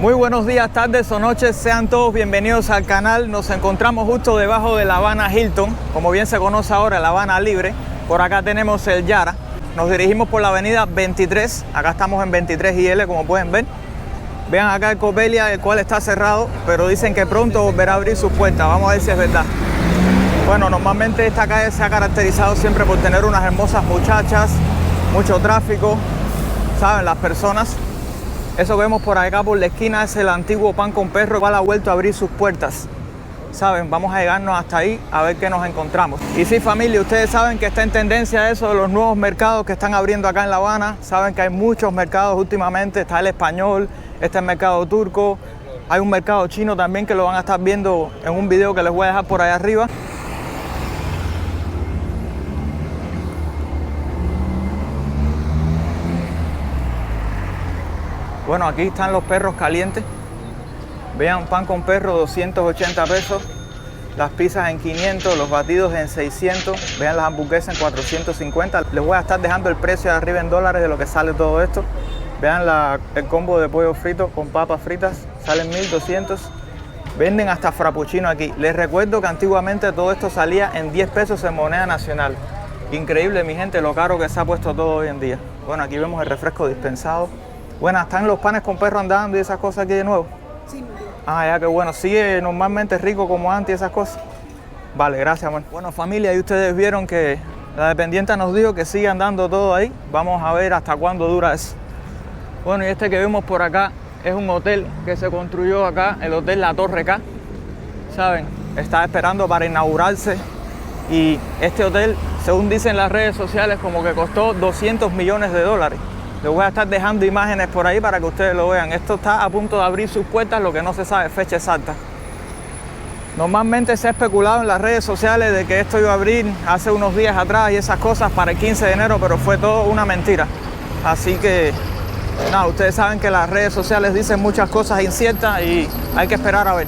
Muy buenos días, tardes o noches, sean todos bienvenidos al canal. Nos encontramos justo debajo de la Habana Hilton, como bien se conoce ahora, la Habana Libre. Por acá tenemos el Yara. Nos dirigimos por la avenida 23, acá estamos en 23 IL, como pueden ver. Vean acá el Copelia, el cual está cerrado, pero dicen que pronto volverá a abrir sus puertas. Vamos a ver si es verdad. Bueno, normalmente esta calle se ha caracterizado siempre por tener unas hermosas muchachas, mucho tráfico, saben, las personas. Eso que vemos por acá por la esquina es el antiguo Pan con Perro, el cual ha vuelto a abrir sus puertas. Saben, vamos a llegarnos hasta ahí a ver qué nos encontramos. Y sí, familia, ustedes saben que está en tendencia eso de los nuevos mercados que están abriendo acá en La Habana. Saben que hay muchos mercados últimamente, está el español, está el mercado turco, hay un mercado chino también que lo van a estar viendo en un video que les voy a dejar por ahí arriba. Bueno, aquí están los perros calientes. Vean, Pan con Perro, 280 pesos. Las pizzas en 500, los batidos en 600. Vean las hamburguesas en 450. Les voy a estar dejando el precio de arriba en dólares de lo que sale todo esto. Vean el combo de pollo frito con papas fritas. Salen 1200. Venden hasta frappuccino aquí. Les recuerdo que antiguamente todo esto salía en 10 pesos en moneda nacional. Increíble, mi gente, lo caro que se ha puesto todo hoy en día. Bueno, aquí vemos el refresco dispensado. Bueno, ¿están los panes con perro andando y esas cosas aquí de nuevo? Sí, muy bien. Ah, ya, qué bueno. ¿Sigue normalmente rico como antes y esas cosas? Vale, gracias, amor. Bueno, familia, y ustedes vieron que la dependienta nos dijo que sigue andando todo ahí. Vamos a ver hasta cuándo dura eso. Bueno, y este que vemos por acá es un hotel que se construyó acá, el Hotel La Torre K. ¿Saben? Está esperando para inaugurarse. Y este hotel, según dicen las redes sociales, como que costó 200 millones de dólares. Les voy a estar dejando imágenes por ahí para que ustedes lo vean. Esto está a punto de abrir sus puertas, lo que no se sabe fecha exacta. Normalmente se ha especulado en las redes sociales de que esto iba a abrir hace unos días atrás y esas cosas para el 15 de enero, pero fue todo una mentira. Así que, nada, ustedes saben que las redes sociales dicen muchas cosas inciertas y hay que esperar a ver.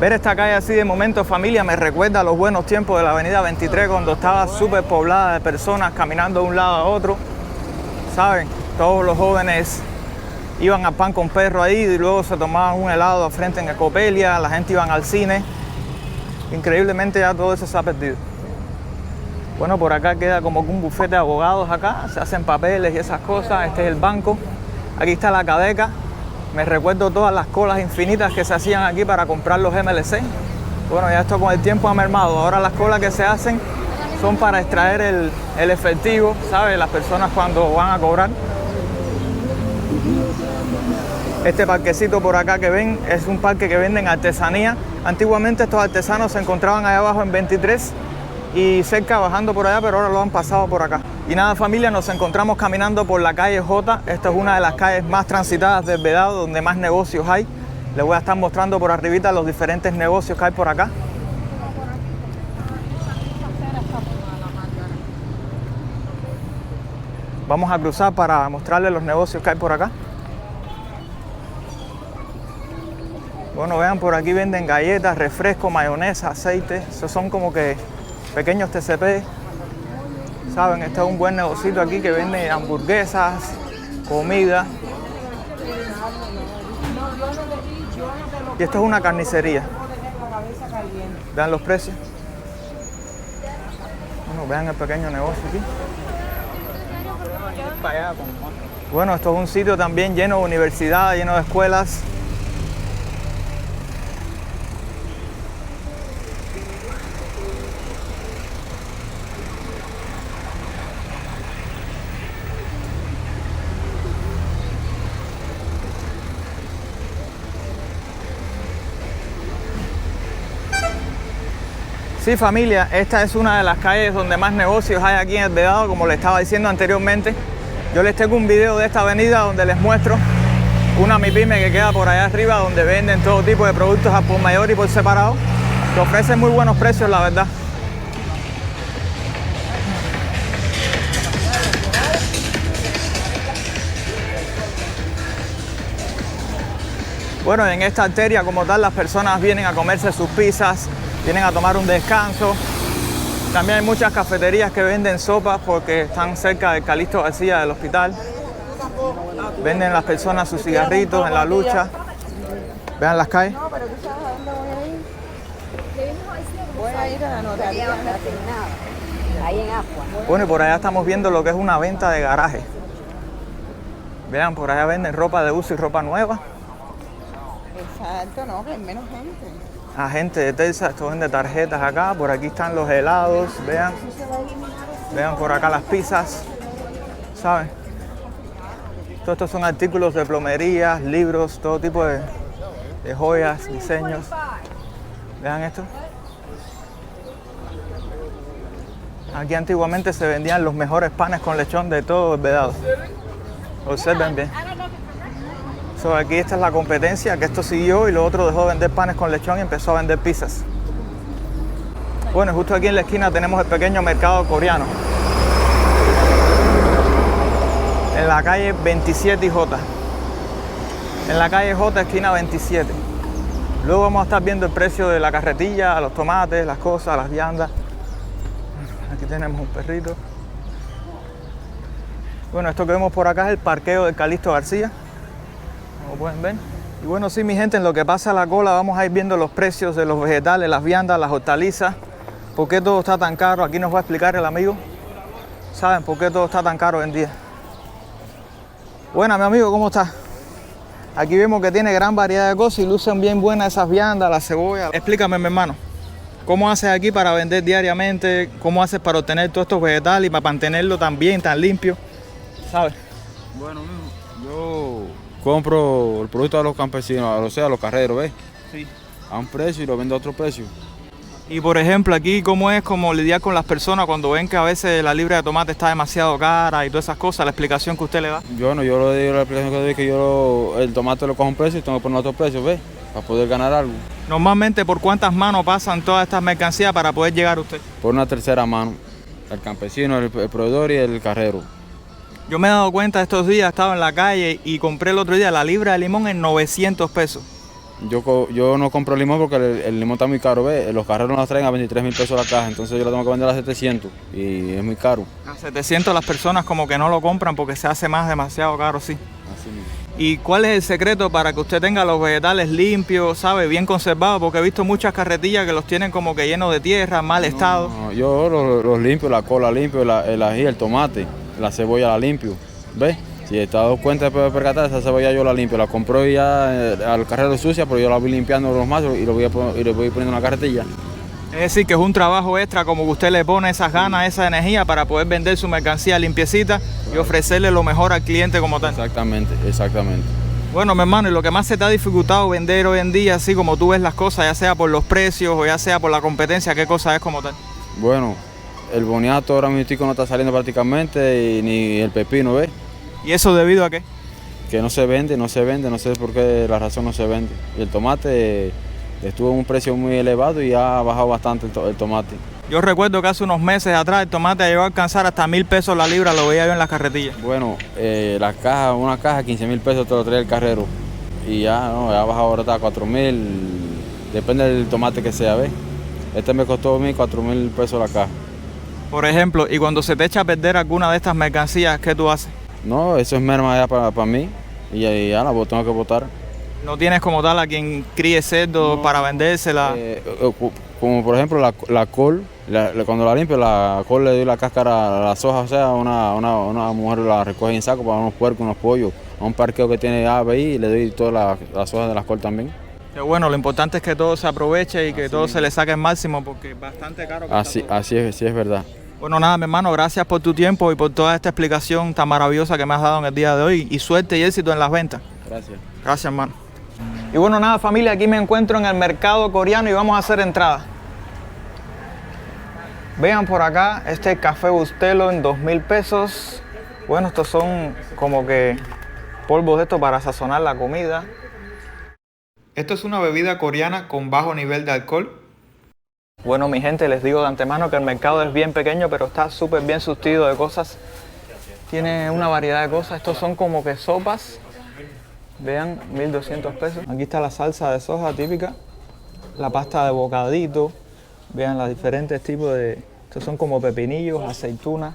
Ver esta calle así de momento, familia, me recuerda a los buenos tiempos de la avenida 23 cuando estaba súper poblada de personas caminando de un lado a otro. ¿Saben? Todos los jóvenes iban a Pan con Perro ahí y luego se tomaban un helado a frente en el Copelia, la gente iban al cine. Increíblemente ya todo eso se ha perdido. Bueno, por acá queda como que un bufete de abogados acá, se hacen papeles y esas cosas. Este es el banco. Aquí está la Cadeca. Me recuerdo todas las colas infinitas que se hacían aquí para comprar los MLC. Bueno, ya esto con el tiempo ha mermado. Ahora las colas que se hacen son para extraer el efectivo, ¿sabes? Las personas cuando van a cobrar. Este parquecito por acá que ven es un parque que venden artesanía. Antiguamente estos artesanos se encontraban allá abajo en 23 y cerca bajando por allá, pero ahora lo han pasado por acá. Y nada, familia, nos encontramos caminando por la calle J. Esta es una de las calles más transitadas del Vedado, donde más negocios hay. Les voy a estar mostrando por arribita los diferentes negocios que hay por acá. Vamos a cruzar para mostrarles los negocios que hay por acá. Bueno, vean, por aquí venden galletas, refresco, mayonesa, aceite. Esos son como que pequeños TCP. Saben, este es un buen negocito aquí que vende hamburguesas, comida. Y esto es una carnicería. Vean los precios. Bueno, vean el pequeño negocio aquí. Bueno, esto es un sitio también lleno de universidades, lleno de escuelas. Sí, familia, esta es una de las calles donde más negocios hay aquí en el Vedado, como les estaba diciendo anteriormente. Yo les tengo un video de esta avenida donde les muestro una MIPYME que queda por allá arriba, donde venden todo tipo de productos al por mayor y por separado, que ofrecen muy buenos precios, la verdad. Bueno, en esta arteria como tal las personas vienen a comerse sus pizzas, vienen a tomar un descanso. También hay muchas cafeterías que venden sopas porque están cerca del Calixto García del hospital. Venden las personas sus cigarritos en la lucha. Vean las calles. Voy a ir a la notaría. Ahí en Ascua. Bueno, y por allá estamos viendo lo que es una venta de garaje. Vean, por allá venden ropa de uso y ropa nueva. Exacto, no, que hay menos gente. A gente de Texas, esto vende tarjetas acá. Por aquí están los helados, vean. Vean por acá las pizzas, ¿saben? Todos estos son artículos de plomería, libros, todo tipo de joyas, diseños. Vean esto. Aquí antiguamente se vendían los mejores panes con lechón de todo el Vedado. Observen bien. So, aquí esta es la competencia, que esto siguió y lo otro dejó de vender panes con lechón y empezó a vender pizzas. Bueno, justo aquí en la esquina tenemos el pequeño mercado coreano. En la calle 27 y J. En la calle J, esquina 27. Luego vamos a estar viendo el precio de la carretilla, los tomates, las cosas, las viandas. Aquí tenemos un perrito. Bueno, esto que vemos por acá es el parqueo del Calixto García, como pueden ver. Y bueno, sí, mi gente, en lo que pasa la cola vamos a ir viendo los precios de los vegetales, las viandas, las hortalizas. ¿Por qué todo está tan caro? Aquí nos va a explicar el amigo. ¿Saben por qué todo está tan caro hoy en día? Buena, mi amigo, ¿cómo estás? Aquí vemos que tiene gran variedad de cosas y lucen bien buenas esas viandas, la cebolla. Explícame, mi hermano, ¿cómo haces aquí para vender diariamente? ¿Cómo haces para obtener todos estos vegetales y para mantenerlo tan bien, tan limpio? ¿Sabes? Bueno, yo compro el producto a los campesinos, o sea, a los carreros, ¿ves? Sí. A un precio y lo vendo a otro precio. Y por ejemplo, aquí, ¿cómo es como lidiar con las personas cuando ven que a veces la libra de tomate está demasiado cara y todas esas cosas? La explicación que usted le da. Yo no, yo le digo la explicación que doy, que yo el tomate lo cojo a un precio y tengo que poner otro precio, ¿ves? Para poder ganar algo. Normalmente, ¿por cuántas manos pasan todas estas mercancías para poder llegar a usted? Por una tercera mano. El campesino, el proveedor y el carrero. Yo me he dado cuenta estos días, estaba en la calle y compré el otro día la libra de limón en 900 pesos. Yo no compro limón porque el limón está muy caro, ¿ves? Los carreros nos traen a 23.000 pesos la caja, entonces yo lo tengo que vender a 700 y es muy caro. A 700 las personas como que no lo compran porque se hace más demasiado caro, sí. Así mismo. ¿Y cuál es el secreto para que usted tenga los vegetales limpios, sabe, bien conservados? Porque he visto muchas carretillas que los tienen como que llenos de tierra, mal estado. No, yo los limpio, la cola limpio, el ají, el tomate, la cebolla la limpio, ¿ves? Si te has dado cuenta de percatar, esa cebolla yo la limpio, la compro ya al carrero sucia, pero yo la voy limpiando los mazos y le voy poniendo en la carretilla. Es decir, que es un trabajo extra como que usted le pone esas ganas, esa energía para poder vender su mercancía limpiecita y ofrecerle lo mejor al cliente como tal. Exactamente, exactamente. Bueno, mi hermano, y lo que más se te ha dificultado vender hoy en día, así como tú ves las cosas, ya sea por los precios o ya sea por la competencia, ¿qué cosa es como tal? Bueno, el boniato ahora mismo no está saliendo prácticamente y ni el pepino, ¿ves? ¿Y eso debido a qué? Que no se vende, no sé por qué la razón no se vende. Y el tomate estuvo en un precio muy elevado y ha bajado bastante el tomate. Yo recuerdo que hace unos meses atrás el tomate llegó a alcanzar hasta 1.000 pesos la libra, lo veía yo en las carretillas. Bueno, una caja 15.000 pesos te lo trae el carrero y ya ha bajado ahora a 4.000, depende del tomate que sea, ¿ves? Este me costó 4.000 pesos la caja. Por ejemplo, y cuando se te echa a perder alguna de estas mercancías, ¿qué tú haces? No, eso es merma ya para mí y ya la tengo que botar. ¿No tienes como tal a quien críe cerdo No, para vendérsela? Como por ejemplo la col, cuando la limpio, la col le doy la cáscara a las hojas, o sea, una mujer la recoge en saco para unos puercos, unos pollos, a un parqueo que tiene ave ahí y le doy todas las hojas de la col también. Que bueno, lo importante es que todo se aproveche y que todo se le saque el máximo porque es bastante caro. Así es, sí es verdad. Bueno, nada, mi hermano, gracias por tu tiempo y por toda esta explicación tan maravillosa que me has dado en el día de hoy y suerte y éxito en las ventas. Gracias. Gracias, hermano. Y bueno, nada, familia, aquí me encuentro en el mercado coreano y vamos a hacer entrada. Vean por acá, este café Bustelo en 2.000 pesos. Bueno, estos son como que polvos de esto para sazonar la comida. Esto es una bebida coreana con bajo nivel de alcohol. Bueno, mi gente, les digo de antemano que el mercado es bien pequeño, pero está súper bien surtido de cosas. Tiene una variedad de cosas. Estos son como que sopas. Vean, 1.200 pesos. Aquí está la salsa de soja típica. La pasta de bocadito. Vean los diferentes tipos de Estos son como pepinillos, aceitunas.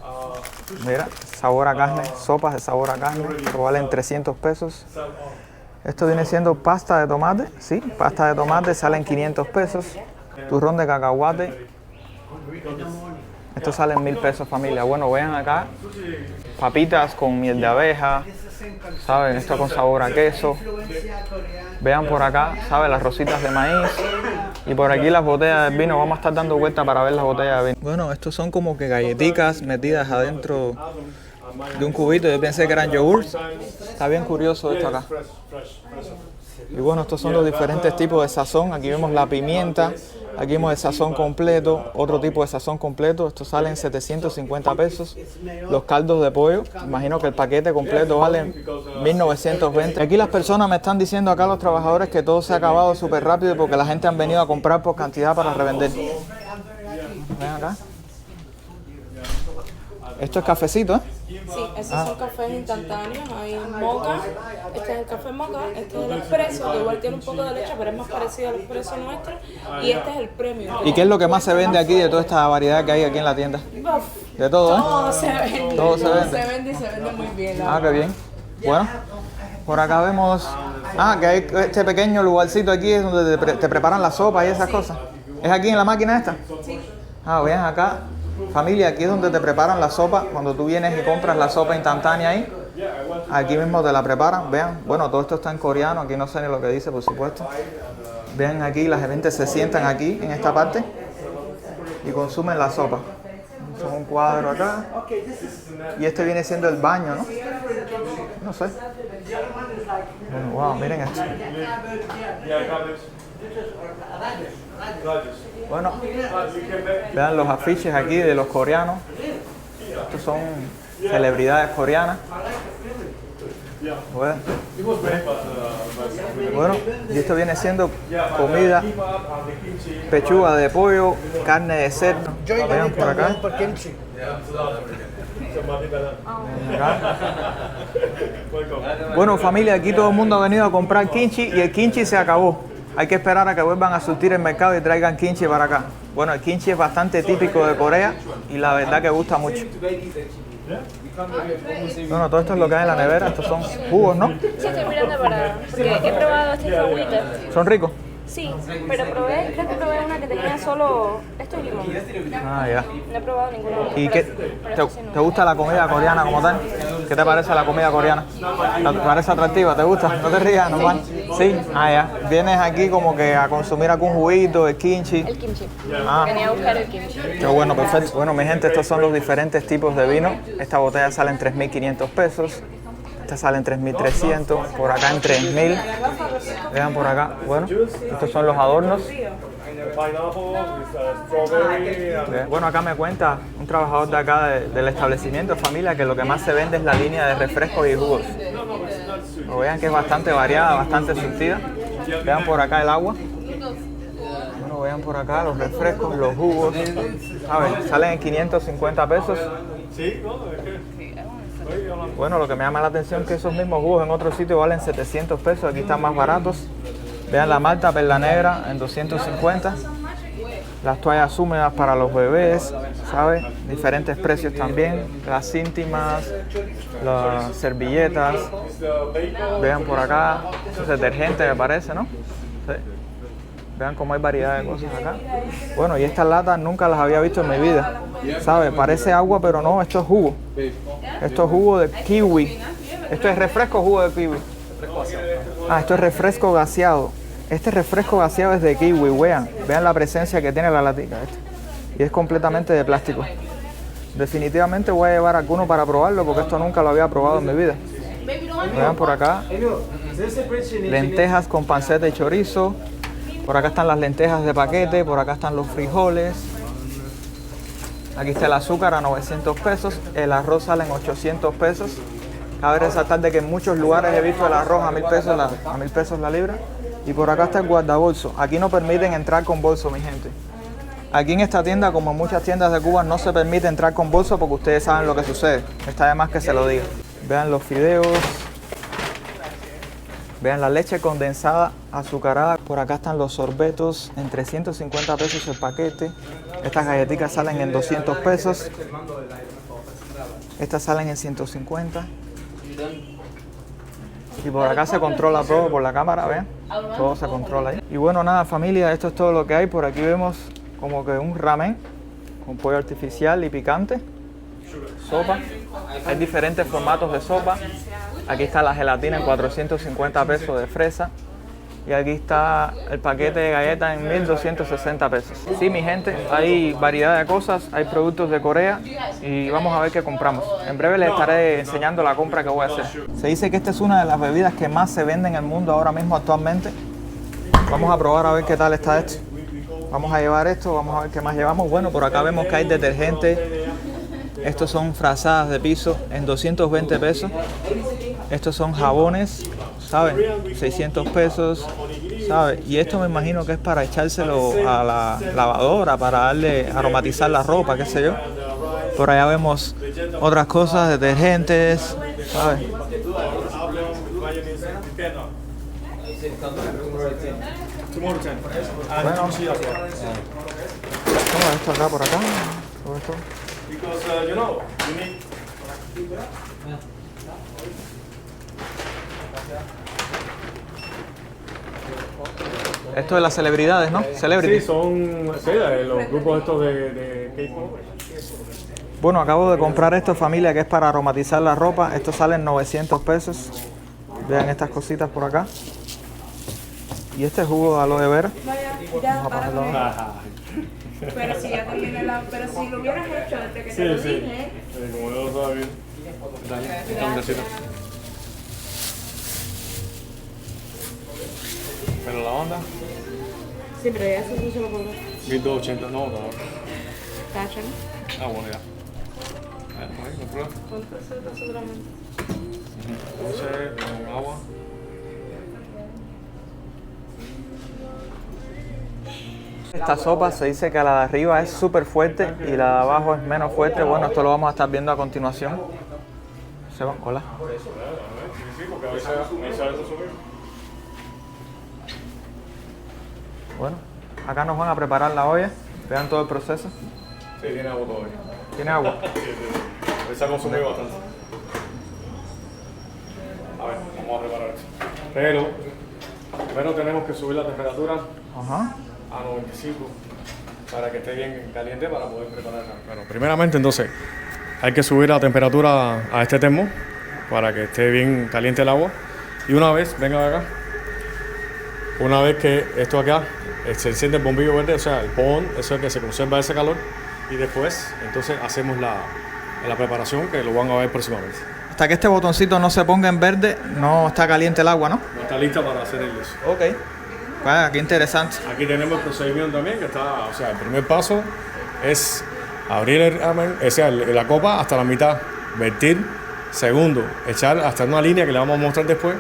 Mira, sabor a carne, sopas de sabor a carne, que valen 300 pesos. Esto viene siendo pasta de tomate, sí, pasta de tomate, salen 500 pesos. Turrón de cacahuate. Esto sale en 1000 pesos, familia. Bueno, vean acá, papitas con miel de abeja, ¿saben? Esto con sabor a queso. Vean por acá, ¿saben? Las rositas de maíz. Y por aquí las botellas de vino. Vamos a estar dando vuelta para ver las botellas de vino. Bueno, estos son como que galletitas metidas adentro de un cubito. Yo pensé que eran yogurts. Está bien curioso esto acá. Y bueno, estos son los diferentes tipos de sazón. Aquí vemos la pimienta. Aquí vemos el sazón completo, otro tipo de sazón completo. Estos salen 750 pesos. Los caldos de pollo, imagino que el paquete completo vale 1920. Aquí las personas me están diciendo, acá los trabajadores, que todo se ha acabado súper rápido porque la gente han venido a comprar por cantidad para revender. Ven acá. Esto es cafecito, ¿eh? Sí, esos son cafés instantáneos, hay moca, este es el café moca, este es el expreso, que igual tiene un poco de leche, pero es más parecido al expreso nuestro, y este es el premium. ¿Y qué es lo que más se vende aquí de toda esta variedad que hay aquí en la tienda? De todo, ¿eh? Todo se vende, Todo se vende. se vende y se vende muy bien. Ah, qué bien. Bueno, por acá vemos, que hay este pequeño lugarcito aquí es donde te preparan la sopa y esas cosas. ¿Es aquí en la máquina esta? Sí. Vean acá. Familia, aquí es donde te preparan la sopa. Cuando tú vienes y compras la sopa instantánea ahí, aquí mismo te la preparan. Vean, bueno, todo esto está en coreano, aquí no sé ni lo que dice, por supuesto. Vean aquí, las gerentes se sientan aquí, en esta parte, y consumen la sopa. Son un cuadro acá. Y este viene siendo el baño, ¿no? No sé. Bueno, wow, miren esto. Bueno, vean los afiches aquí de los coreanos. Estos son celebridades coreanas. Bueno, y esto viene siendo comida, pechuga de pollo, carne de cerdo. Vean por acá. Bueno, familia, aquí todo el mundo ha venido a comprar kimchi y el kimchi se acabó. Hay que esperar a que vuelvan a surtir el mercado y traigan kimchi para acá. Bueno, el kimchi es bastante típico de Corea y la verdad que gusta mucho. Bueno, todo esto es lo que hay en la nevera. Estos son jugos, ¿no? Sí, estoy mirando porque he probado este agüita. ¿Son ricos? Sí, pero creo que probé una que tenía solo esto y limón. Ya. No he probado ninguno. ¿Y qué, te gusta la comida coreana como tal? ¿Qué te parece la comida coreana? ¿Te parece atractiva? ¿Te gusta? ¿No te rías, normal? Sí. Ya. Vienes aquí como que a consumir algún juguito, el kimchi. El kimchi. Ah. Venía a buscar el kimchi. Qué bueno, perfecto. Bueno, mi gente, estos son los diferentes tipos de vino. Esta botella sale en 3.500 pesos. Esta sale en 3.300, por acá en 3.000. Vean por acá. Bueno, estos son los adornos. Bueno, acá me cuenta un trabajador de acá del establecimiento, familia, que lo que más se vende es la línea de refrescos y jugos. Vean que es bastante variada, bastante surtida. Vean por acá el agua. Bueno, vean por acá los refrescos, los jugos. A ver, salen en 550 pesos. Bueno, lo que me llama la atención es que esos mismos jugos en otros sitios valen 700 pesos, aquí están más baratos. Vean la malta perla negra en 250. Las toallas húmedas para los bebés, ¿sabes? Diferentes precios también. Las íntimas, las servilletas. Vean por acá, es detergente me parece, ¿no? Sí. Vean cómo hay variedad de cosas acá. Bueno, y estas latas nunca las había visto en mi vida. ¿Sabes? Parece agua, pero no, esto es jugo. Esto es jugo de kiwi. Esto es refresco o jugo de kiwi. Esto es refresco gaseado. Este refresco gaseado es de kiwi, vean. Vean la presencia que tiene la latica. Y es completamente de plástico. Definitivamente voy a llevar alguno para probarlo porque esto nunca lo había probado en mi vida. Vean por acá. Lentejas con panceta y chorizo. Por acá están las lentejas de paquete, por acá están los frijoles. Aquí está el azúcar a 900 pesos, el arroz sale en 800 pesos. Cabe resaltar de que en muchos lugares he visto el arroz a 1.000 pesos la libra. Y por acá está el guardabolso. Aquí no permiten entrar con bolso, mi gente. Aquí en esta tienda, como en muchas tiendas de Cuba, no se permite entrar con bolso porque ustedes saben lo que sucede. Está de más que se lo diga. Vean los fideos. Vean la leche condensada azucarada. Por acá están los sorbetos en 350 pesos el paquete. Estas galletitas salen en 200 pesos. Estas salen en 150. Y por acá se controla todo por la cámara, ¿ven? Todo se controla ahí. Y bueno, nada familia, esto es todo lo que hay. Por aquí vemos como que un ramen con pollo artificial y picante. Sopa. Hay diferentes formatos de sopa. Aquí está la gelatina en 450 pesos de fresa. Y aquí está el paquete de galletas en 1260 pesos. Sí, mi gente, hay variedad de cosas, hay productos de Corea y vamos a ver qué compramos. En breve les estaré enseñando la compra que voy a hacer. Se dice que esta es una de las bebidas que más se venden en el mundo ahora mismo actualmente. Vamos a probar a ver qué tal está esto. Vamos a llevar esto, vamos a ver qué más llevamos. Bueno, por acá vemos que hay detergente. Estos son frazadas de piso en 220 pesos. Estos son jabones, ¿saben? 600 pesos, ¿sabe? Y esto me imagino que es para echárselo a la lavadora, para darle, aromatizar la ropa, qué sé yo. Por allá vemos otras cosas, detergentes, ¿sabe? Bueno, esto acá, por acá, todo esto. Esto de las celebridades, ¿no? Celebrity. Sí, son los grupos estos de K-pop. Bueno, acabo de comprar esto, familia, que es para aromatizar la ropa. Esto sale en 900 pesos. Vean estas cositas por acá. Y este jugo de aloe vera. Vamos a ponerlo ahora. Pero si ya terminé pero si lo hubieras hecho desde que te lo dije. Como yo lo estaba bien. Pero la onda, Sí, pero ya se puso lo por 1280, no, no. cacho, ¿no? Ah, bueno, ya. Ahí, no prueba. ¿Cuánto es el seguramente? Entonces, con agua. Esta sopa se dice que la de arriba es súper fuerte y la de abajo es menos fuerte. Bueno, esto lo vamos a estar viendo a continuación. Hola. Sí, porque a veces eso subir. Bueno, acá nos van a preparar la olla. Vean todo el proceso. Sí, tiene agua todavía. ¿Tiene agua? Sí. Se ha consumido bastante. A ver, vamos a preparar esto. Pero, primero tenemos que subir la temperatura Ajá. a 95 para que esté bien caliente para poder prepararla. Bueno, primeramente entonces hay que subir la temperatura a este termo para que esté bien caliente el agua. Y una vez, venga acá, una vez que esto acá se enciende el bombillo verde, o sea, el pohón, eso es que se conserva ese calor. Y después, entonces hacemos la preparación que lo van a ver próximamente. Hasta que este botoncito no se ponga en verde, no está caliente el agua, ¿no? No está lista para hacer el eso. Ok. Vaya, qué interesante. Aquí tenemos el procedimiento también que está, o sea, el primer paso es abrir el ramen, o sea, la copa hasta la mitad, vertir. Segundo, echar hasta una línea que le vamos a mostrar después,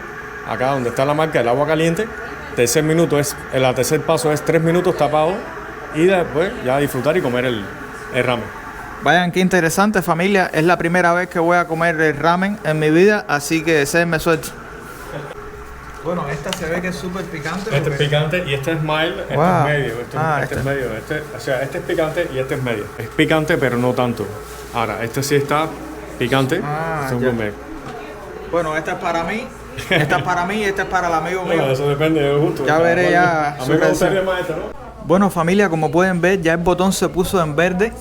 acá donde está la marca del agua caliente. El tercer paso es 3 minutos tapado y después ya disfrutar y comer el ramen. Vayan, qué interesante, familia. Es la primera vez que voy a comer el ramen en mi vida, así que deseenme suerte. Bueno, esta se ve que es súper picante. Este es picante y este es mild, este Wow. es medio. Este es medio. O sea, este es picante y este es medio. Es picante, pero no tanto. Ahora, este sí está picante. Este es un ya. gourmet. Bueno, esta es para mí, esta es para mí y esta es para el amigo mío. Bueno, eso depende del gusto. Ya veré ya A su mí me gustaría reacción. más este, ¿no? Bueno, familia, como pueden ver, ya el botón se puso en verde.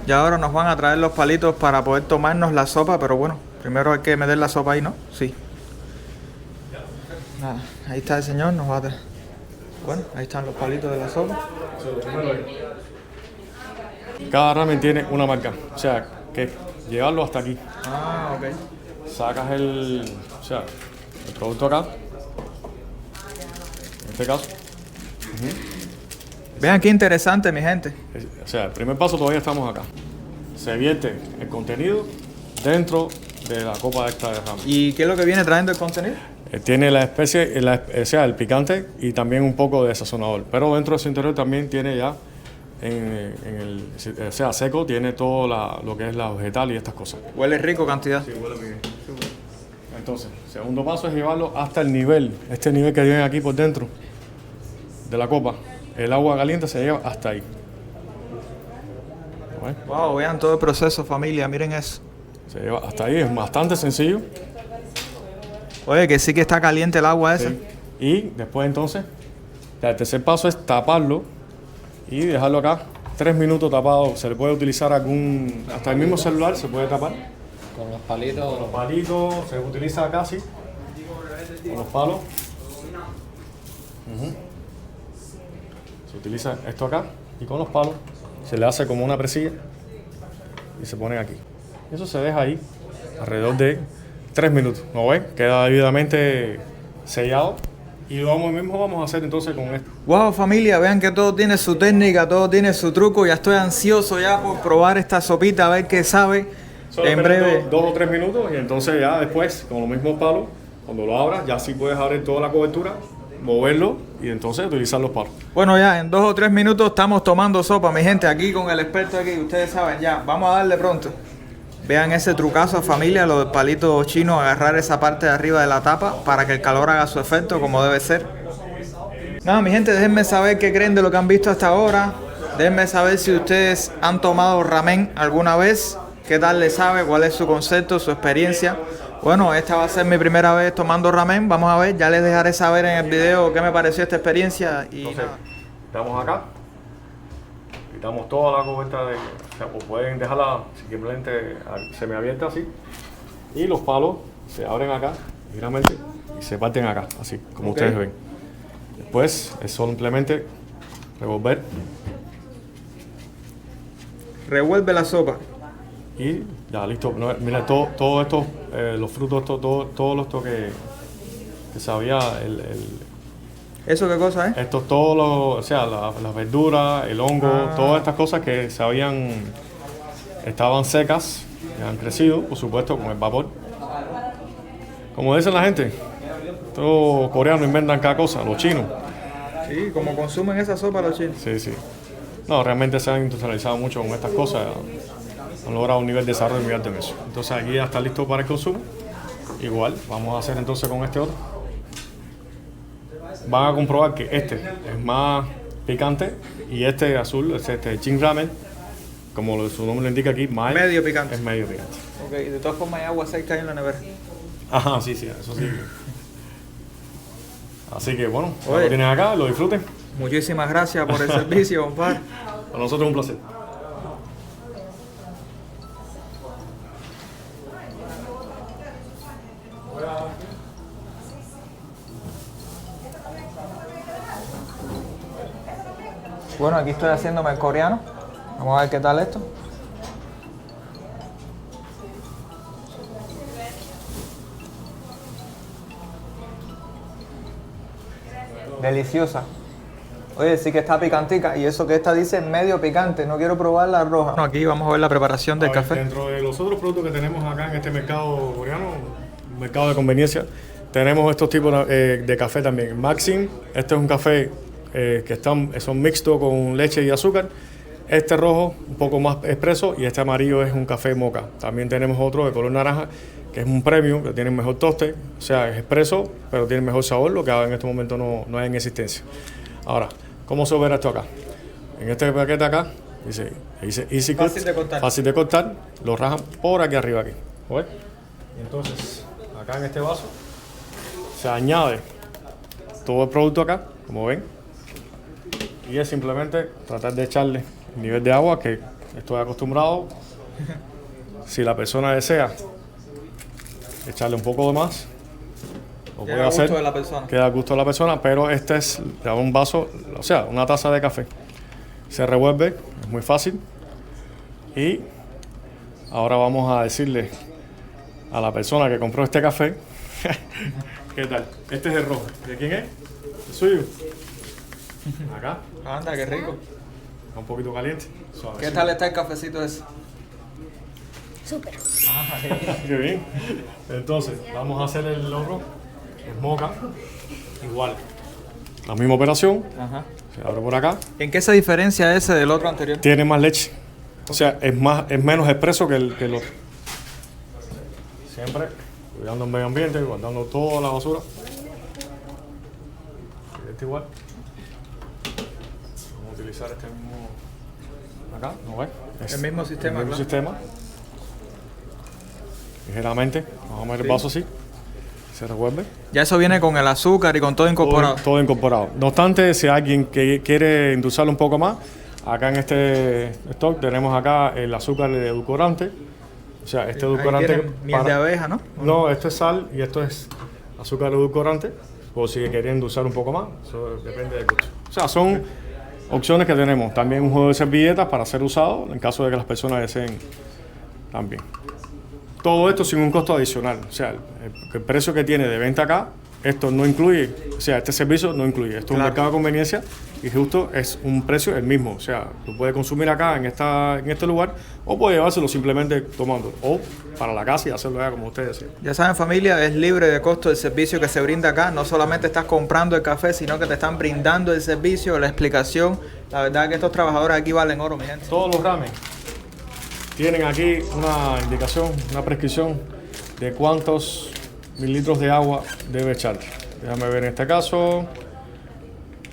Y ahora nos van a traer los palitos para poder tomarnos la sopa. Pero bueno, primero hay que meter la sopa ahí, ¿no? Sí. Nada, ahí está el señor, nos va a traer. Bueno, ahí están los palitos de la sopa. Cada ramen tiene una marca. O sea, que llevarlo hasta aquí. Ah, ok. Sacas el producto acá. En este caso. Vean qué interesante, mi gente. O sea, el primer paso todavía estamos acá. Se vierte el contenido dentro de la copa esta de ramen. ¿Y qué es lo que viene trayendo el contenido? Tiene la especie, o sea, el picante y también un poco de sazonador. Pero dentro de su interior también tiene ya, o sea, seco, tiene todo lo que es la vegetal y estas cosas. Huele rico cantidad. Sí, huele muy bien. Entonces, segundo paso es llevarlo hasta el nivel, este nivel que tienen aquí por dentro de la copa. El agua caliente se lleva hasta ahí. Wow, vean todo el proceso, familia, miren eso. Se lleva hasta ahí, es bastante sencillo. Oye, que sí que está caliente el agua esa. Sí. Y después entonces, el tercer paso es taparlo y dejarlo acá 3 minutos tapado. Se le puede utilizar hasta el mismo celular se puede tapar. Con los palitos. Con los palitos, se utiliza acá así, con los palos. Se utiliza esto acá y con los palos se le hace como una presilla y se pone aquí. Eso se deja ahí alrededor de 3 minutos. ¿No ven? Queda debidamente sellado y lo mismo vamos a hacer entonces con esto. Wow, familia, vean que todo tiene su técnica, todo tiene su truco. Ya estoy ansioso ya por probar esta sopita, a ver qué sabe. Solo En breve. 2 o 3 minutos y entonces ya después con los mismos palos, cuando lo abras, ya sí puedes abrir toda la cobertura, moverlo y entonces utilizar los palos. Bueno, ya en 2 o 3 minutos estamos tomando sopa, mi gente, aquí con el experto aquí, ustedes saben, ya, vamos a darle pronto. Vean ese trucazo, familia, lo del palito chino, agarrar esa parte de arriba de la tapa para que el calor haga su efecto como debe ser. Nada, mi gente, déjenme saber qué creen de lo que han visto hasta ahora. Déjenme saber si ustedes han tomado ramen alguna vez, qué tal les sabe, cuál es su concepto, su experiencia. Bueno, esta va a ser mi primera vez tomando ramen, vamos a ver, ya les dejaré saber en el video qué me pareció esta experiencia. Y Entonces, damos acá, quitamos toda la cubierta o pueden dejarla simplemente semiabierta así. Y los palos se abren acá, ligeramente, y se parten acá, así, como ustedes ven. Después es simplemente revolver. revuelve la sopa. Y ya listo. No, mira, todo esto, los frutos, todo esto que sabía ¿Eso qué cosa es? Esto todo o sea, las verduras, el hongo, todas estas cosas que estaban secas, que han crecido, por supuesto, con el vapor. Como dicen la gente, todos los coreanos inventan cada cosa, los chinos. Sí, como consumen esa sopa los chinos. Sí, sí. No, realmente se han industrializado mucho con estas cosas, han logrado un nivel de desarrollo muy alto en eso. Entonces aquí ya está listo para el consumo. Igual, vamos a hacer entonces con este otro. Van a comprobar que este es más picante y este azul, este Jin Ramen, como su nombre lo indica aquí, medio picante. Es medio picante. Ok, de todas formas hay agua seca ahí en la nevera. Ajá, sí, eso sí. Así que bueno, ya Oye. lo tienen acá, lo disfruten. Muchísimas gracias por el servicio, compadre. Para nosotros es un placer. Bueno, aquí estoy haciéndome el coreano. Vamos a ver qué tal esto. Deliciosa. Oye, sí que está picantica. Y eso que esta dice medio picante. No quiero probar la roja. Bueno, aquí vamos a ver la preparación del café. Dentro de los otros productos que tenemos acá en este mercado coreano, un mercado de conveniencia, tenemos estos tipos de café también. Maxim, este es un café que son mixtos con leche y azúcar. Este rojo, un poco más expreso, y este amarillo es un café mocha. También tenemos otro de color naranja, que es un premium, que tiene mejor toste, o sea, es expreso, pero tiene mejor sabor, lo que en este momento no hay en existencia. Ahora, ¿cómo se ve esto acá? En este paquete acá, dice Easy Cut, fácil de cortar, lo rajan por aquí arriba aquí. ¿Ves? Y entonces, acá en este vaso, se añade todo el producto acá, como ven, y es simplemente tratar de echarle el nivel de agua que estoy acostumbrado. Si la persona desea echarle un poco de más, lo puede hacer. Queda a gusto de la persona. Queda a gusto de la persona, pero este es un vaso, o sea, una taza de café. Se revuelve, es muy fácil. Y ahora vamos a decirle a la persona que compró este café, ¿qué tal? Este es el rojo. ¿De quién es? ¿El suyo? Acá. Anda, qué rico. Está un poquito caliente. ¿Qué tal está el cafecito ese? Súper. Qué bien. Entonces, vamos a hacer el otro. Es mocha. Igual. La misma operación. Ajá. Se abre por acá. ¿En qué se diferencia ese del otro anterior? Tiene más leche. O sea, es menos expreso que el otro. Siempre cuidando el medio ambiente, guardando toda la basura. Este igual. Vamos a utilizar este mismo acá, ¿no ves? Es El mismo sistema, El mismo claro. sistema. Ligeramente, vamos a meter el vaso así, se revuelve. Ya eso viene con el azúcar y con todo incorporado. Todo incorporado. No obstante, si alguien que quiere endulzarlo un poco más, acá en este stock tenemos acá el azúcar de edulcorante. O sea, este edulcorante... Ahí tienen miel de abeja, ¿no? No, esto es sal y esto es azúcar edulcorante. O si quieren endulzar un poco más, eso depende del gusto. O sea, son opciones que tenemos. También un juego de servilletas para ser usado en caso de que las personas deseen también. Todo esto sin un costo adicional. O sea, el precio que tiene de venta acá, esto no incluye, o sea, este servicio no incluye. Esto es un mercado de conveniencia y justo es un precio el mismo. O sea, lo puede consumir acá en este lugar o puede llevárselo simplemente tomando o para la casa y hacerlo allá como ustedes decían. Ya saben, familia, es libre de costo el servicio que se brinda acá. No solamente estás comprando el café, sino que te están brindando el servicio, la explicación. La verdad que estos trabajadores aquí valen oro, mi gente. Todos los ramen tienen aquí una indicación, una prescripción de cuántos mililitros de agua debe echar. Déjame ver en este caso,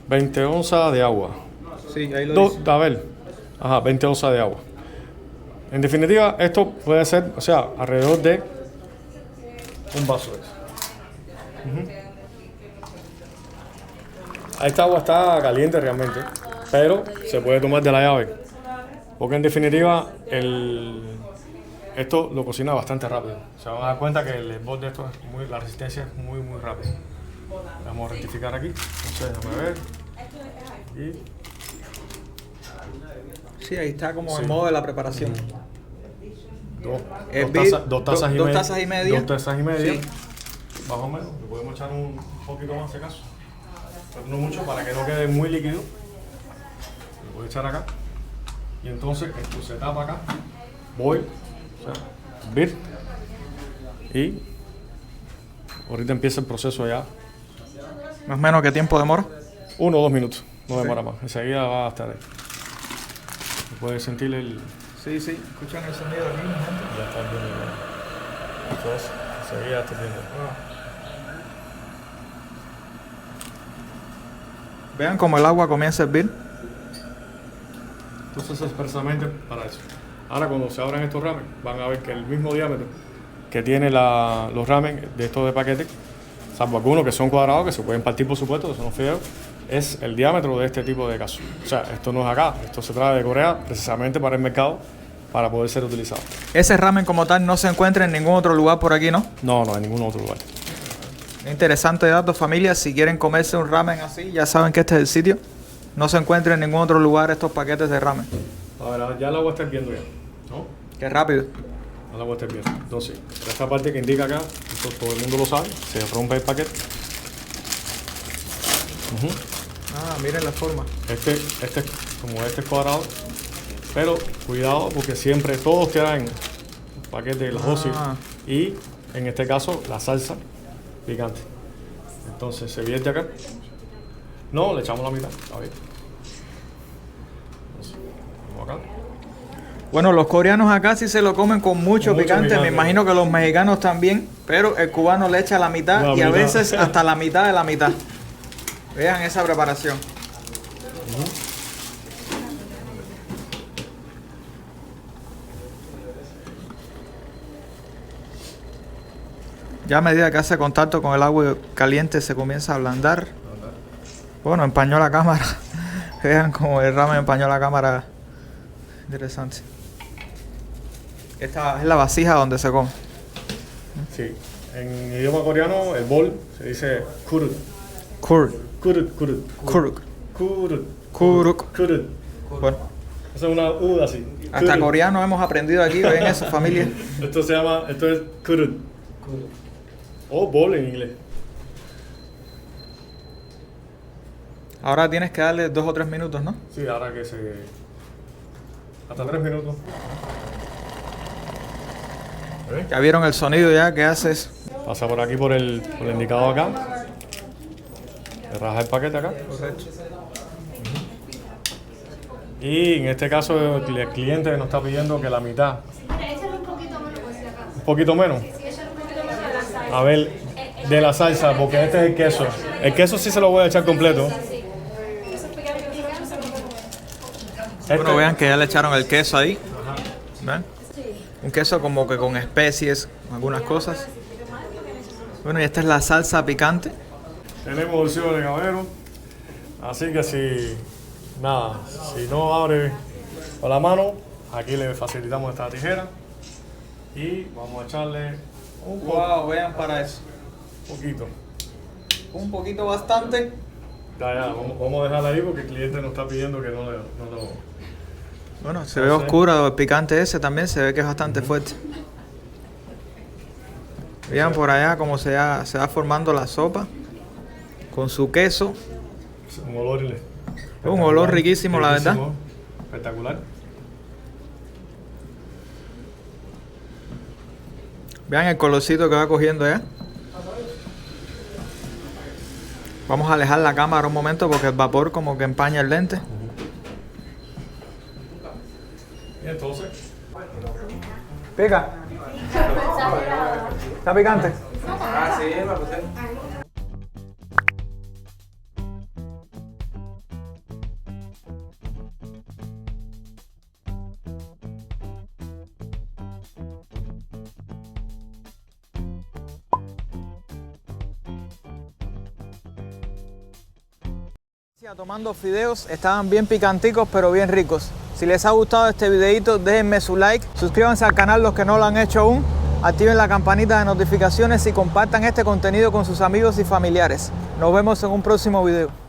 20 onzas de agua. Sí, ahí lo dice. A ver, 20 onzas de agua. En definitiva, esto puede ser, o sea, alrededor de un vaso de eso. Esta agua está caliente realmente, pero se puede tomar de la llave. Porque en definitiva, esto lo cocina bastante rápido. Se van a dar cuenta que el hervor de esto es la resistencia es muy rápida. Vamos a rectificar aquí. Entonces, déjame ver. Sí, ahí está como el modo de la preparación. Dos tazas y media. 2 tazas y media. 2 tazas y media. Sí. Más o menos. Le podemos echar un poquito más si acaso. Pero no mucho para que no quede muy líquido. Lo voy a echar acá. Y entonces esto se tapa acá. Boil. O sea, hervir. Y ahorita empieza el proceso ya. Más o menos, ¿qué tiempo demora? 1 o 2 minutos. No demora más. Enseguida va a estar ahí. Puedes sentir el... Sí, escuchan el sonido aquí, mi gente. Ya está bien. Entonces, enseguida está viendo. Vean cómo el agua comienza a hervir. Entonces es precisamente para eso. Ahora cuando se abran estos ramen, van a ver que el mismo diámetro que tiene los ramen de estos de paquete, salvo algunos que son cuadrados, que se pueden partir por supuesto, que son los fideos, es el diámetro de este tipo de caso. O sea, esto no es acá, esto se trae de Corea precisamente para el mercado, para poder ser utilizado. Ese ramen como tal no se encuentra en ningún otro lugar por aquí, ¿no? No, en ningún otro lugar. Interesante dato, familia. Si quieren comerse un ramen así, ya saben que este es el sitio. No se encuentra en ningún otro lugar estos paquetes de ramen. A ver, ya el agua está hirviendo ya, ¿no? Qué rápido. El agua está hirviendo. Entonces, esta parte que indica acá, esto todo el mundo lo sabe, se rompe el paquete. Miren la forma. Este es cuadrado, pero cuidado porque siempre todos traen paquete de la dosis y en este caso la salsa picante. Entonces se vierte acá. No, le echamos la mitad. A ver. Entonces, vamos acá. Bueno, los coreanos acá sí se lo comen con mucho picante. picante. Me imagino que los mexicanos también. Pero el cubano le echa la mitad y a veces hasta la mitad de la mitad. Vean esa preparación. Ya a medida que hace contacto con el agua caliente se comienza a ablandar. Bueno, empañó la cámara. Vean cómo el ramen empañó la cámara. Interesante. Esta es la vasija donde se come. Sí. En idioma coreano, el bol se dice kurut. Kuruk. Kurut, kurut. Kuruk. Kurut. Kuruk. Kurut. Bueno, Esa es una U así. hasta Kurut. coreano hemos aprendido aquí. Ven eso, familia. Esto es kurut. O bol en inglés. Ahora tienes que darle 2 o 3 minutos, ¿no? Sí, ahora que hasta 3 minutos. ¿Ves? Ya vieron el sonido ya que haces. Pasa por aquí por el indicador acá. Le raja el paquete acá. Y en este caso el cliente nos está pidiendo que la mitad. Un poquito menos. A ver, de la salsa, porque este es el queso. El queso sí se lo voy a echar completo. Bueno, vean que ya le echaron el queso ahí. ¿Ven? Un queso como que con especies, algunas cosas. Bueno, y esta es la salsa picante. Tenemos opciones, caballero. Así que si no abre con la mano, aquí le facilitamos esta tijera. Y vamos a echarle un poco. Wow, vean para eso. Poquito. Un poquito bastante. Ya, vamos a dejarla ahí porque el cliente nos está pidiendo que no lo... Bueno, se ve oscuro el picante ese también, se ve que es bastante fuerte. Vean por allá cómo se va formando la sopa con su queso. Un olor riquísimo, la verdad. Espectacular. Vean el colorcito que va cogiendo ya. Vamos a alejar la cámara un momento porque el vapor como que empaña el lente. Y entonces... ¿Pica? ¿Está picante? Ah, sí, la puse. Tomando fideos, estaban bien picanticos pero bien ricos. Si les ha gustado este videito, déjenme su like, suscríbanse al canal los que no lo han hecho aún, activen la campanita de notificaciones y compartan este contenido con sus amigos y familiares. Nos vemos en un próximo video.